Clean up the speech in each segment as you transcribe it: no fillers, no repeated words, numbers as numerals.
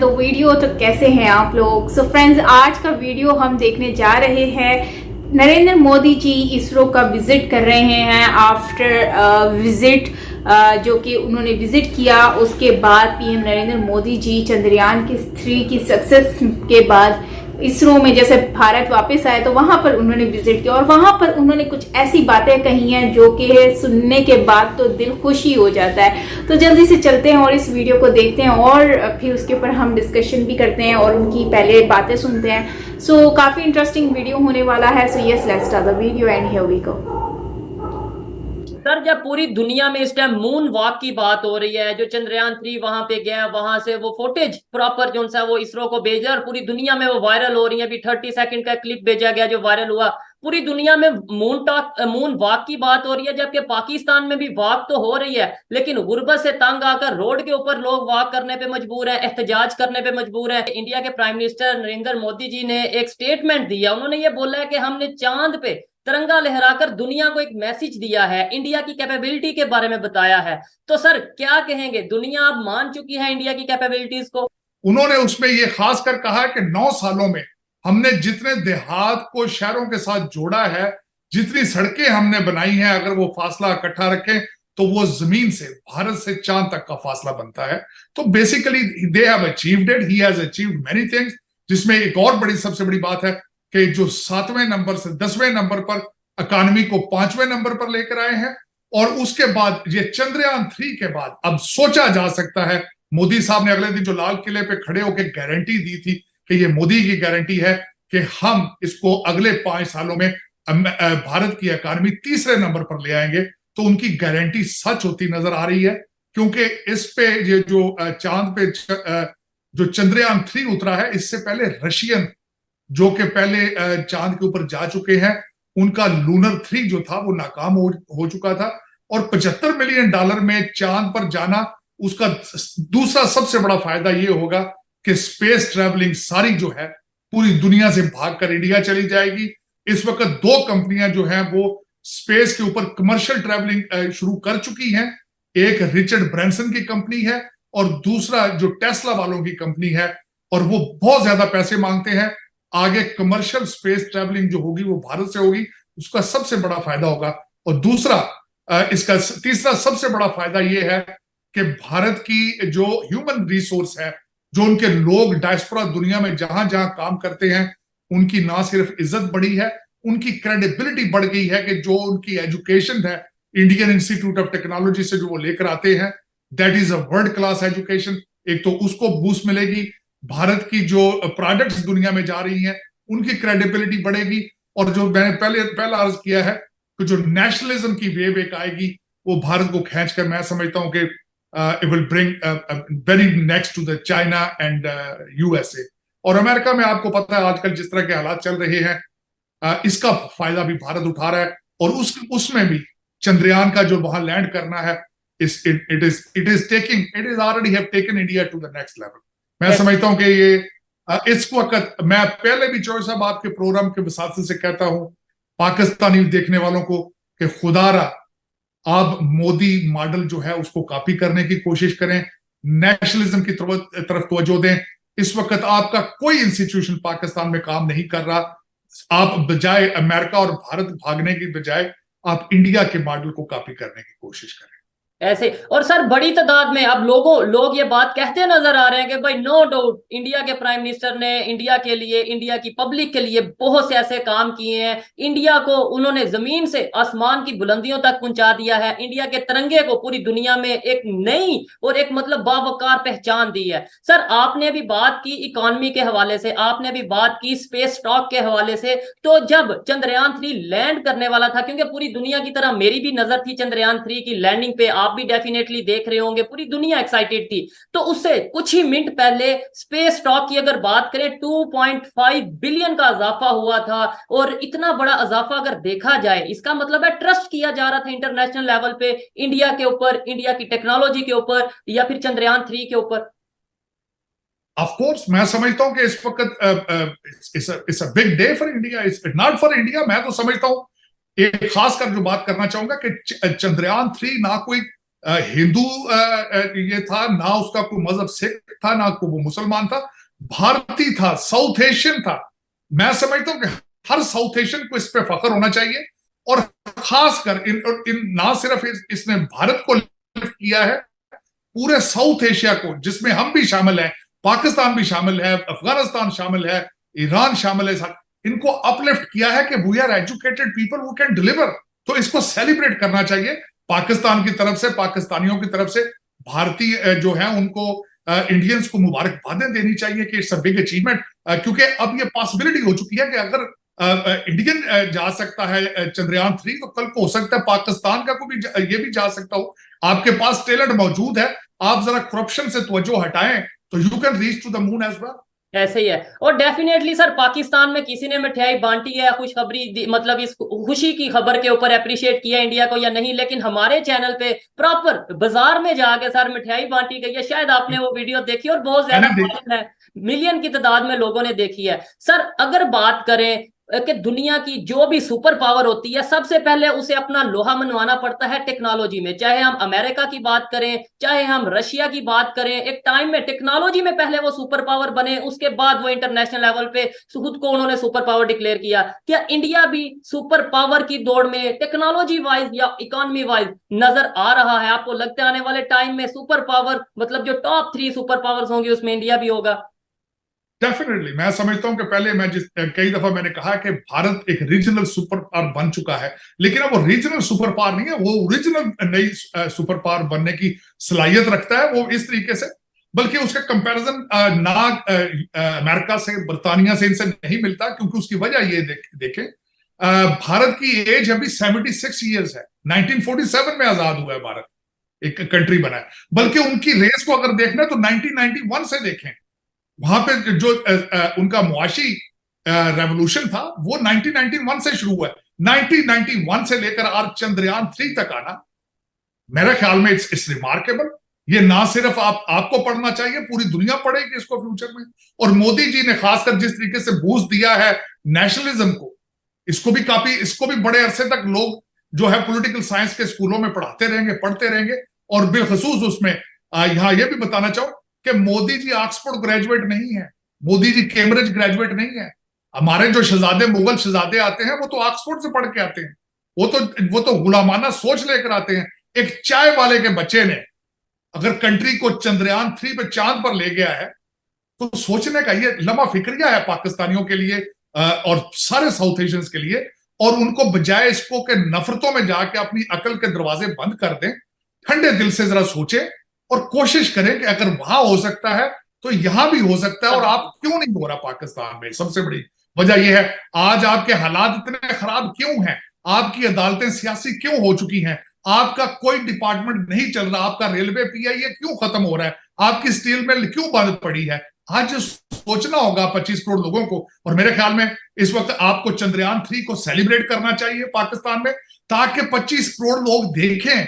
The video. तो कैसे हैं आप लोग? सो फ्रेंड्स, आज का वीडियो हम देखने जा रहे हैं नरेंद्र मोदी जी इसरो का विजिट कर रहे हैं। आफ्टर विजिट जो कि उन्होंने विजिट किया, उसके बाद पीएम नरेंद्र मोदी जी चंद्रयान की 3 की सक्सेस के बाद इसरो में जैसे भारत वापस आए तो वहां पर उन्होंने विजिट किया और वहां पर उन्होंने कुछ ऐसी बातें कही हैं जो कि सुनने के बाद तो दिल खुशी हो जाता है। तो जल्दी से चलते हैं और इस वीडियो को देखते हैं और फिर उसके ऊपर हम डिस्कशन भी करते हैं और उनकी पहले बातें सुनते हैं। सो काफी इंटरेस्टिंग वीडियो होने वाला है। So yes, let's start the video and here we go. Sir, जब पूरी दुनिया में इस टाइम मून वॉक की बात हो रही है, जो चंद्रयान 3 वहां पे गया, वहां से वो फुटेज प्रॉपर जो सा वो इसरो को भेजा और पूरी दुनिया में वो वायरल हो रही है। अभी 30 सेकंड का क्लिप भेजा गया जो वायरल हुआ। पूरी दुनिया में मून वॉक की बात हो रही है, जबकि पाकिस्तान में भी वॉक तो हो रही है, लेकिन गुर्बत से तंग आकर रोड के ऊपर लोग वॉक करने पे मजबूर है, एहतजाज करने पे मजबूर है। इंडिया के प्राइम मिनिस्टर नरेंद्र मोदी जी ने एक स्टेटमेंट दिया। उन्होंने ये बोला है कि हमने चांद पे तिरंगा लहराकर दुनिया को एक मैसेज दिया है, इंडिया की कैपेबिलिटी के बारे में बताया है। तो सर क्या कहेंगे, दुनिया अब मान चुकी है इंडिया की कैपेबिलिटीज को? उन्होंने उसमें ये खास कर कहा कि 9 सालों में हमने जितने देहात को शहरों के साथ जोड़ा है, जितनी सड़कें हमने बनाई हैं, अगर वो फासला इकट्ठा रखें तो वो जमीन से भारत से चांद तक का फासला बनता है। तो basically they have achieved it, he has achieved many things. जिसमें एक और बड़ी सबसे बड़ी बात है कि जो 7वें नंबर से 10वें नंबर पर इकॉनमी को 5वें नंबर पर लेकर आए हैं। और उसके बाद ये चंद्रयान 3 के बाद अब सोचा जा सकता है, मोदी साहब ने अगले दिन जो लाल किले पे खड़े होकर गारंटी दी थी कि ये मोदी की गारंटी है कि हम इसको अगले 5 सालों में भारत की इकॉनमी 3रे नंबर पर ले आएंगे। तो उनकी गारंटी सच होती नजर आ रही है, क्योंकि इस पे ये जो चांद पे जो चंद्रयान 3 उतरा है, इससे पहले रशियन जो कि पहले चांद के ऊपर जा चुके हैं, उनका लूनर 3 जो था वो नाकाम हो चुका था। और $75 मिलियन में चांद पर जाना, उसका दूसरा सबसे बड़ा फायदा ये होगा कि स्पेस ट्रैवलिंग सारी जो है पूरी दुनिया से भागकर इंडिया चली जाएगी। इस वक्त 2 कंपनियां जो हैं वो स्पेस के ऊपर कमर्शियल ट्रैवलिंग शुरू कर चुकी हैं। एक रिचर्ड ब्रैंसन की कंपनी है और दूसरा जो टेस्ला वालों की कंपनी है, और वो बहुत ज्यादा पैसे मांगते हैं। आगे कमर्शियल स्पेस ट्रैवलिंग जो होगी वो भारत से होगी, उसका सबसे बड़ा फायदा होगा। और दूसरा इसका तीसरा सबसे बड़ा फायदा यह है कि भारत की जो ह्यूमन रिसोर्स है, जो उनके लोग डायस्पोरा दुनिया में जहां जहां काम करते हैं, उनकी ना सिर्फ इज्जत बढ़ी है, उनकी क्रेडिबिलिटी बढ़ गई है कि जो उनकी एजुकेशन है इंडियन इंस्टीट्यूट ऑफ टेक्नोलॉजी से जो वो लेकर आते हैं, that is a world class education. एक तो उसको बूस्ट मिलेगी, भारत की जो प्रोडक्ट्स दुनिया में जा रही हैं उनकी क्रेडिबिलिटी बढ़ेगी। और जो मैंने पहला अर्ज किया है कि जो नेशनलिज्म की वेव एक आएगी, वो भारत को खींचकर, मैं समझता हूं कि it will bring very next to the China and USA और अमेरिका में। आपको पता है आजकल जिस तरह के हालात चल रहे हैं, इसका फायदा भी भारत उठा रहा है। और उसमें भी चंद्रयान का जो वहां लैंड करना है, it is already have taken India to the next level. मैं समझता हूं कि ये इस वक्त, मैं पहले भी चौधरी साहब आपके प्रोग्राम के वसात से कहता हूं पाकिस्तानी देखने वालों को कि खुदारा आप मोदी मॉडल जो है उसको कॉपी करने की कोशिश करें, नेशनलिज्म की तरफ तवज्जो दें। इस वक्त आपका कोई इंस्टीट्यूशन पाकिस्तान में काम नहीं कर रहा। आप बजाय अमेरिका और भारत भागने की बजाय आप इंडिया के मॉडल को कॉपी करने की कोशिश करें ऐसे। और सर, बड़ी तादाद में अब लोग ये बात कहते नजर आ रहे हैं कि भाई नो डाउट इंडिया के प्राइम मिनिस्टर ने इंडिया के लिए, इंडिया की पब्लिक के लिए बहुत से ऐसे काम किए हैं। इंडिया को उन्होंने जमीन से आसमान की बुलंदियों तक पहुंचा दिया है। इंडिया के तिरंगे को पूरी दुनिया में एक नई और एक मतलब बावकार पहचान दी है। सर, आपने भी बात की इकोनॉमी के हवाले से, आपने भी बात की स्पेस स्टॉक के हवाले से। तो जब चंद्रयान 3 लैंड करने वाला था, क्योंकि पूरी दुनिया की तरह मेरी भी नजर थी चंद्रयान 3 की लैंडिंग पे, आप भी डेफिनेटली देख रहे होंगे, पूरी दुनिया एक्साइटेड थी। तो उससे कुछ ही मिनट पहले स्पेस स्टॉक की अगर बात करें, 2.5 बिलियन का इजाफा हुआ था। और इतना बड़ा इजाफा अगर देखा जाए, इसका मतलब है ट्रस्ट किया जा रहा था इंटरनेशनल लेवल पे इंडिया के ऊपर, इंडिया की टेक्नोलॉजी के ऊपर, या फिर चंद्रयान 3 के ऊपर। ऑफ कोर्स मैं समझता हूं कि इस वक्त it's a big day for India, it's not for India. मैं तो समझता हूं, एक खास कर जो बात करना चाहूंगा कि चंद्रयान 3 ना कोई हिंदू ये था ना, उसका कोई मजहब सिख था, ना को वो मुसलमान था, भारतीय था, साउथ एशियन था। मैं समझता हूं कि हर साउथ एशियन को इस पे फख्र होना चाहिए, और खासकर इन ना सिर्फ इसने भारत को लिफ्ट किया है, पूरे साउथ एशिया को, जिसमें हम भी शामिल हैं, पाकिस्तान भी शामिल है, अफगानिस्तान शामिल है, ईरान शामिल है, इनको अपलिफ्ट किया है कि we are educated people who can deliver. तो इसको सेलिब्रेट करना चाहिए पाकिस्तान की तरफ से, पाकिस्तानियों की तरफ से। भारतीय जो है उनको इंडियंस को मुबारकबादें देनी चाहिए कि इट्स अ बिग अचीवमेंट, क्योंकि अब ये पॉसिबिलिटी हो चुकी है कि अगर इंडियन जा सकता है चंद्रयान 3, तो कल को हो सकता है पाकिस्तान का कोई भी ये भी जा सकता हो। आपके पास टैलेंट मौजूद है, आप जरा करप्शन से तवज्जो हटाएं तो you can reach to the moon as well. ऐसे ही है। और डेफिनेटली सर, पाकिस्तान में किसी ने मिठाई बांटी है, खुशखबरी मतलब इस खुशी की खबर के ऊपर अप्रिशिएट किया इंडिया को या नहीं, लेकिन हमारे चैनल पे प्रॉपर बाजार में जाके सर मिठाई बांटी गई है। शायद आपने वो वीडियो देखी और बहुत ज्यादा वायरल है, मिलियन की तादाद में लोगों ने देखी है। सर अगर बात करें कि दुनिया की जो भी सुपर पावर होती है, सबसे पहले उसे अपना लोहा मनवाना पड़ता है टेक्नोलॉजी में। चाहे हम अमेरिका की बात करें, चाहे हम रशिया की बात करें, एक टाइम में टेक्नोलॉजी में पहले वो सुपर पावर बने, उसके बाद वो इंटरनेशनल लेवल पे खुद को उन्होंने सुपर पावर डिक्लेयर किया। क्या इंडिया भी सुपर पावर की दौड़ में टेक्नोलॉजी वाइज या इकोनॉमी वाइज नजर आ रहा है? आपको लगता है आने वाले टाइम में सुपर पावर मतलब जो टॉप 3 सुपर पावर्स होंगे उसमें इंडिया भी होगा? डेफिनेटली मैं समझता हूं कि पहले मैं कई दफा मैंने कहा कि भारत एक रीजनल सुपर पावर बन चुका है, लेकिन अब वो रीजनल सुपर पावर नहीं है, वो ओरिजिनल नई सुपर पावर बनने की सलाहियत रखता है। वो इस तरीके से, बल्कि उसका कंपैरिजन ना अमेरिका से, बर्तानिया से, इनसे नहीं मिलता, क्योंकि उसकी वजह ये देखें, भारत की एज अभी 76 ईयर्स है। 1947 में आजाद हुआ है भारत, एक कंट्री बना है। बल्कि उनकी रेस को अगर देखना तो 1991 से देखें, वहां पे जो उनका मुआशी रेवोल्यूशन था वो 1991 से शुरू हुआ है। 1991 से लेकर आज चंद्रयान 3 तक आना, मेरे ख्याल में इट्स रिमार्केबल। ये ना सिर्फ आपको पढ़ना चाहिए, पूरी दुनिया पढ़ेगी इसको फ्यूचर में। और मोदी जी ने खासकर जिस तरीके से बूस्ट दिया है नेशनलिज्म को, इसको भी बड़े अरसे तक लोग जो है पॉलिटिकल साइंस के स्कूलों में पढ़ते रहेंगे। और बिलखसूस उसमें यहाँ ये भी बताना चाहूं कि मोदी जी ऑक्सफोर्ड ग्रेजुएट नहीं है, मोदी जी कैम्ब्रिज ग्रेजुएट नहीं है। हमारे जो शहजादे, मुगल शहजादे आते हैं, वो तो ऑक्सफोर्ड से पढ़ के आते हैं, वो तो गुलामाना सोच लेकर आते हैं। एक चाय वाले के बच्चे ने अगर कंट्री को चंद्रयान 3 पे चांद पर ले गया है, तो सोचने का ये लम्हा फिक्रिया है पाकिस्तानियों के लिए और सारे साउथ एशियंस के लिए। और उनको बजाय इसको के नफरतों में जाके अपनी अकल के दरवाजे बंद कर दें, ठंडे दिल से जरा सोचें और कोशिश करें कि अगर वहां हो सकता है तो यहां भी हो सकता है। और आप क्यों नहीं हो रहा पाकिस्तान में? सबसे बड़ी वजह यह है, आज आपके हालात इतने खराब क्यों हैं? आपकी अदालतें सियासी क्यों हो चुकी हैं? आपका कोई डिपार्टमेंट नहीं चल रहा, आपका रेलवे पीआईए क्यों खत्म हो रहा है, आपकी स्टील मिल क्यों बंद पड़ी है? आज सोचना होगा 25 करोड़ लोगों को। और मेरे ख्याल में इस वक्त आपको चंद्रयान 3 को सेलिब्रेट करना चाहिए पाकिस्तान में, ताकि 25 करोड़ लोग देखें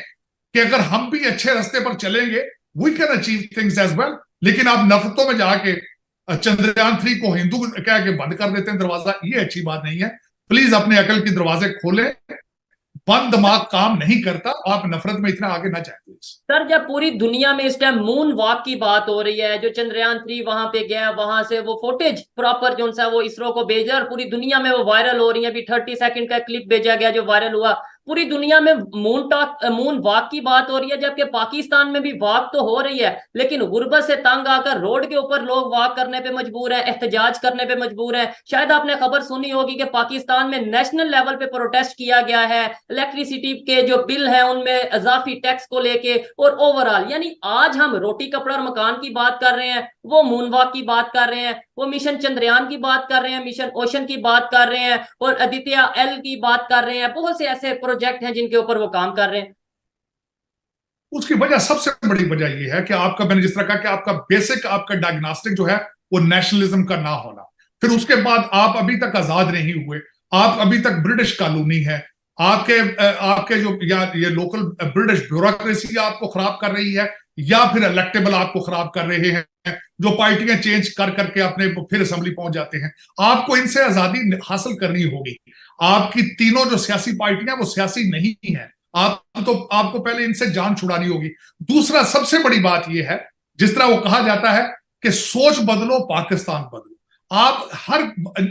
कि अगर हम भी अच्छे रास्ते पर चलेंगे, we can achieve things as well. लेकिन आप नफरतों में जाके चंद्रयान 3 को हिंदू कह के बंद कर देते हैं दरवाजा, ये अच्छी बात नहीं है। प्लीज अपने अकल के दरवाजे खोलें, बंद दिमाग काम नहीं करता, आप नफरत में इतना आगे ना जाए प्लीज। सर जब पूरी दुनिया में इस टाइम मून वॉक की बात हो रही है, जो चंद्रयान 3 वहां पे गया, वहां से वो फुटेज प्रॉपर जो सा वो इसरो को भेजा और पूरी दुनिया में वो वायरल हो रही है। अभी 30 सेकंड का क्लिप भेजा गया जो वायरल हुआ, पूरी दुनिया में मून वॉक की बात हो रही है। जबकि पाकिस्तान में भी वॉक तो हो रही है, लेकिन गुर्बत से तंग आकर रोड के ऊपर लोग वॉक करने पे मजबूर हैं, एहतजाज करने पे मजबूर हैं। शायद आपने खबर सुनी होगी कि पाकिस्तान में नेशनल लेवल पे प्रोटेस्ट किया गया है, इलेक्ट्रिसिटी के जो बिल है उनमें इजाफी टैक्स को लेके। और ओवरऑल यानी आज हम रोटी कपड़ा और मकान की बात कर रहे हैं, वो मून वॉक की बात कर रहे हैं, वो मिशन चंद्रयान की बात कर रहे हैं, मिशन ओशन की बात कर रहे हैं, और आदित्य एल की बात कर रहे हैं। बहुत से ऐसे प्रोजेक्ट हैं जिनके ऊपर वो काम कर रहे हैं। उसकी वजह, सबसे बड़ी वजह यह है कि आपका, मैंने जिस तरह कहा कि आपका बेसिक आपका डायग्नोस्टिक जो है वो नेशनलिज्म का ना होना। फिर उसके बाद आप अभी तक आजाद नहीं हुए, आप अभी तक ब्रिटिश कॉलोनी है, आपके जो या ये लोकल ब्रिटिश ब्यूरोक्रेसी आपको खराब कर रही है, या फिर इलेक्टेबल आपको खराब कर रहे हैं, जो पार्टियां चेंज कर करके अपने फिर असेंबली पहुंच जाते हैं। आपको इनसे आजादी हासिल करनी होगी। आपकी तीनों जो सियासी पार्टियां वो सियासी नहीं है, आपको पहले इनसे जान छुड़ानी होगी। दूसरा सबसे बड़ी बात यह है, जिस तरह वो कहा जाता है कि सोच बदलो पाकिस्तान बदलो। आप हर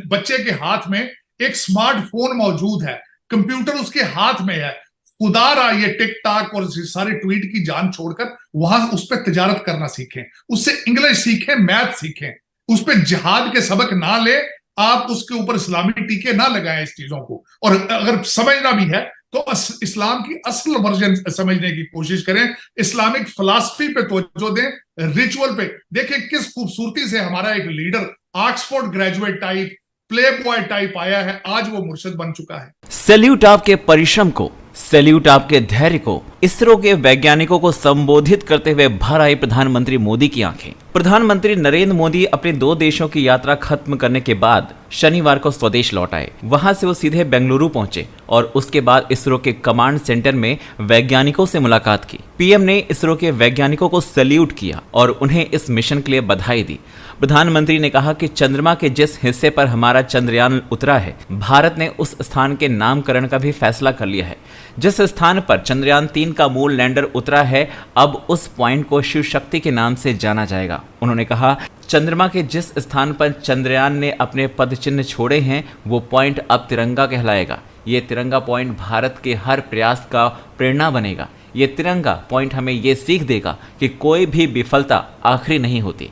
बच्चे के हाथ में एक स्मार्टफोन मौजूद है, कंप्यूटर उसके हाथ में है। खुदा रहा ये टिकटॉक और सारे ट्वीट की जान छोड़कर वहां उस पर तिजारत करना सीखें, उससे इंग्लिश सीखें, मैथ सीखें, उस पर जिहाद के सबक ना ले, आप उसके ऊपर इस्लामी टीके ना लगाएं इस चीजों को। और अगर समझना भी है तो इस्लाम की असल वर्जन समझने की कोशिश करें, इस्लामिक फिलॉसफी पे तवज्जो दें, रिचुअल पे। देखिए किस खूबसूरती से हमारा एक leader Oxford graduate type, play boy type आया है, आज वो मुर्शिद बन चुका है। सैल्यूट आपके परिश्रम को, सैल्यूट आपके धैर्य को। इसरो के वैज्ञानिकों को संबोधित करते हुए भर आई प्रधानमंत्री मोदी की आंखें। प्रधानमंत्री नरेंद्र मोदी अपने 2 देशों की यात्रा खत्म करने के बाद शनिवार को स्वदेश लौट आए। वहां से वो सीधे बेंगलुरु पहुंचे और उसके बाद इसरो के कमांड सेंटर में वैज्ञानिकों से मुलाकात की। पीएम ने इसरो के वैज्ञानिकों को सैल्यूट किया और उन्हें इस मिशन के लिए बधाई दी। प्रधानमंत्री ने कहा कि चंद्रमा के जिस हिस्से पर हमारा चंद्रयान उतरा है, भारत ने उस स्थान के नामकरण का भी फैसला कर लिया है। जिस स्थान पर चंद्रयान 3 का मूल लैंडर उतरा है, अब उस पॉइंट को शिव शक्ति के नाम से जाना जाएगा। उन्होंने कहा, चंद्रमा के जिस स्थान पर चंद्रयान ने अपने पद चिन्ह छोड़े हैं, वो पॉइंट अब तिरंगा कहलाएगा। ये तिरंगा पॉइंट भारत के हर प्रयास का प्रेरणा बनेगा। ये तिरंगा पॉइंट हमें ये सीख देगा कि कोई भी विफलता आखिरी नहीं होती।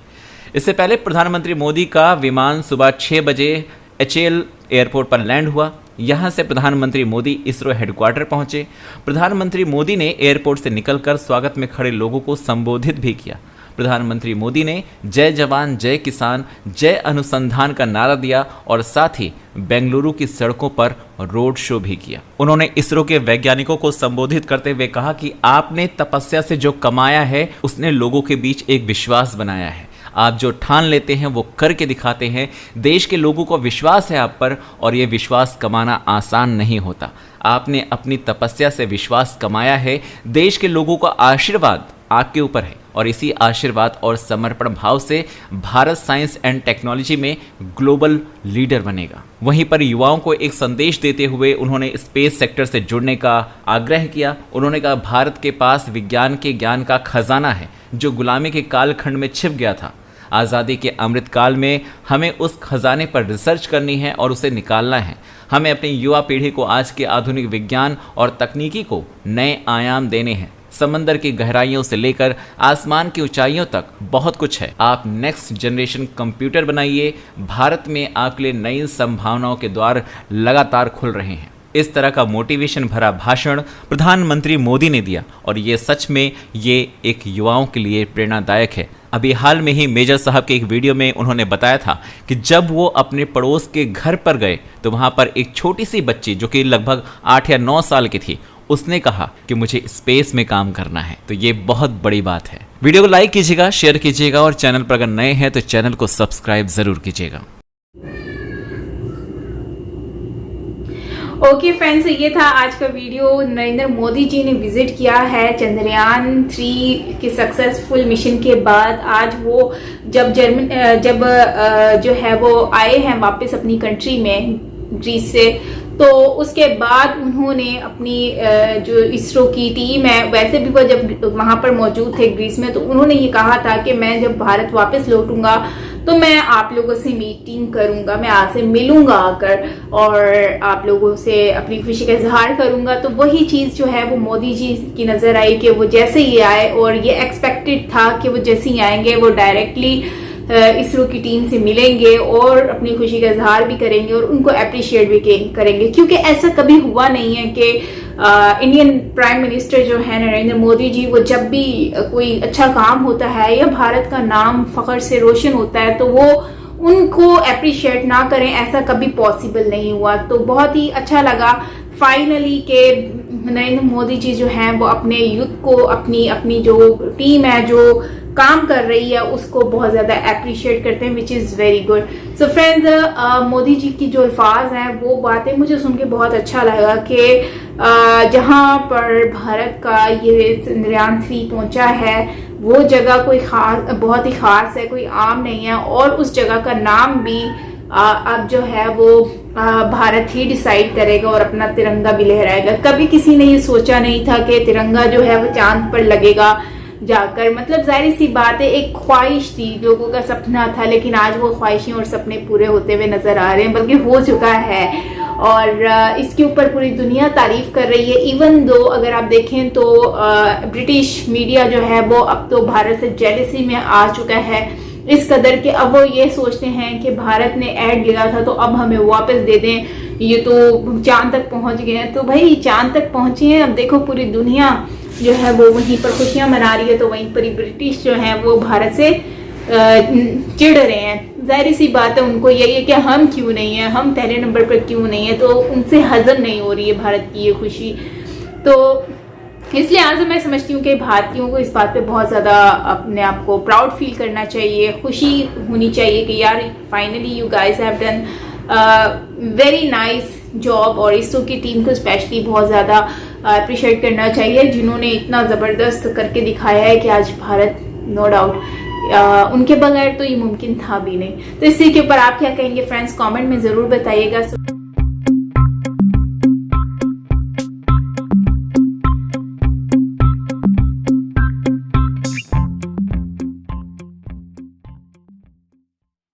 इससे पहले प्रधानमंत्री मोदी का विमान सुबह 6 बजे HAL एयरपोर्ट पर लैंड हुआ। यहां से प्रधानमंत्री मोदी इसरो हेडक्वार्टर पहुंचे। प्रधानमंत्री मोदी ने एयरपोर्ट से निकलकर स्वागत में खड़े लोगों को संबोधित भी किया। प्रधानमंत्री मोदी ने जय जवान जय किसान जय अनुसंधान का नारा दिया और साथ ही बेंगलुरु की सड़कों पर रोड शो भी किया। उन्होंने इसरो के वैज्ञानिकों को संबोधित करते हुए कहा कि आपने तपस्या से जो कमाया है, उसने लोगों के बीच एक विश्वास बनाया है। आप जो ठान लेते हैं वो करके दिखाते हैं। देश के लोगों को विश्वास है आप पर और ये विश्वास कमाना आसान नहीं होता। आपने अपनी तपस्या से विश्वास कमाया है। देश के लोगों का आशीर्वाद आपके ऊपर है और इसी आशीर्वाद और समर्पण भाव से भारत साइंस एंड टेक्नोलॉजी में ग्लोबल लीडर बनेगा। वहीं पर युवाओं को एक संदेश देते हुए उन्होंने स्पेस सेक्टर से जुड़ने का आग्रह किया। उन्होंने कहा, भारत के पास विज्ञान के ज्ञान का खजाना है जो गुलामी के कालखंड में छिप गया था। आज़ादी के अमृत काल में हमें उस खजाने पर रिसर्च करनी है और उसे निकालना है। हमें अपनी युवा पीढ़ी को आज के आधुनिक विज्ञान और तकनीकी को नए आयाम देने हैं। समंदर की गहराइयों से लेकर आसमान की ऊंचाइयों तक बहुत कुछ है। आप नेक्स्ट जनरेशन कंप्यूटर बनाइए। भारत में आपके लिए नई संभावनाओं के द्वार लगातार खुल रहे हैं। इस तरह का मोटिवेशन भरा भाषण प्रधानमंत्री मोदी ने दिया और ये सच में ये एक युवाओं के लिए प्रेरणादायक है। अभी हाल में ही मेजर साहब के एक वीडियो में उन्होंने बताया था कि जब वो अपने पड़ोस के घर पर गए तो वहाँ पर एक छोटी सी बच्ची जो कि लगभग 8 या 9 साल की थी, उसने कहा कि मुझे स्पेस में काम करना है। तो ये बहुत बड़ी बात है। वीडियो को लाइक कीजिएगा, शेयर कीजिएगा और चैनल पर अगर नए हैं तो चैनल को सब्सक्राइब जरूर कीजिएगा। ओके फ्रेंड्स, ये था आज का वीडियो। नरेंद्र मोदी जी ने विजिट किया है चंद्रयान 3 के सक्सेसफुल मिशन के बाद। आज वो जब जो है वो आए हैं वापस अपनी कंट्री में, ग्रीस से, तो उसके बाद उन्होंने अपनी जो इसरो की टीम है, वैसे भी वो जब वहां पर मौजूद थे ग्रीस में, तो उन्होंने ये कहा था कि मैं जब भारत वापस लौटूंगा तो मैं आप लोगों से मीटिंग करूंगा, मैं आपसे मिलूंगा आकर और आप लोगों से अपनी खुशी का इजहार करूंगा। तो वही चीज जो है वो मोदी जी की नजर आई कि वो जैसे ही आए, और ये एक्सपेक्टेड था कि वो जैसे ही आएंगे वो डायरेक्टली इसरो की टीम से मिलेंगे और अपनी खुशी का इजहार भी करेंगे और उनको अप्रिशिएट भी करेंगे, क्योंकि ऐसा कभी हुआ नहीं है कि इंडियन प्राइम मिनिस्टर जो है नरेंद्र मोदी जी, वो जब भी कोई अच्छा काम होता है या भारत का नाम फख्र से रोशन होता है तो वो उनको अप्रिशिएट ना करें, ऐसा कभी पॉसिबल नहीं हुआ। तो बहुत ही अच्छा लगा फाइनली के नरेंद्र मोदी जी जो हैं वो अपने यूथ को, अपनी जो टीम है जो काम कर रही है, उसको बहुत ज्यादा अप्रिशिएट करते हैं, which is very good. So friends, Modi ji की जो अल्फाज हैं वो बातें मुझे सुन के बहुत अच्छा लगा कि जहां पर भारत का ये चंद्रयान 3 पहुंचा है वो जगह कोई खास, बहुत ही खास है, कोई आम नहीं है, और उस जगह का नाम भी अब जो है वो भारत ही डिसाइड करेगा और अपना तिरंगा भी लहराएगा। कभी किसी ने ये सोचा नहीं था कि तिरंगा जो है वो चांद पर लगेगा जाकर। मतलब जाहिर सी बात है, एक ख्वाहिश थी, लोगों का सपना था, लेकिन आज वो ख्वाहिशें और सपने पूरे होते हुए नजर आ रहे हैं, बल्कि हो चुका है। और इसके ऊपर पूरी दुनिया तारीफ कर रही है। इवन दो अगर आप देखें तो ब्रिटिश मीडिया जो है वो अब तो भारत से जेलसी में आ चुका है इस कदर के अब वो ये सोचते हैं कि भारत ने ऐड लिया था तो अब हमें वापस दे दें, ये तो चांद तक पहुंच गए हैं। तो भाई चांद तक पहुंचे हैं, अब देखो पूरी दुनिया जो है वो वहीं पर खुशियां मना रही है, तो वहीं पर ब्रिटिश जो है वो भारत से चिढ़ रहे हैं। जाहिर सी बात है, उनको यही है कि हम क्यों नहीं है, हम पहले नंबर पर क्यों नहीं है, तो उनसे हजम नहीं हो रही है भारत की ये खुशी। तो इसलिए आज मैं समझती हूँ कि भारतीयों को इस बात पे बहुत ज़्यादा अपने आप को प्राउड फील करना चाहिए, खुशी होनी चाहिए कि यार finally you guys have done very nice job. और इसरो की टीम को स्पेशली बहुत ज़्यादा अप्रिशिएट करना चाहिए, जिन्होंने इतना ज़बरदस्त करके दिखाया है कि आज भारत नो डाउट उनके बगैर तो ये मुमकिन था भी नहीं। तो इसी के ऊपर आप क्या कहेंगे फ्रेंड्स, कमेंट में ज़रूर बताइएगा।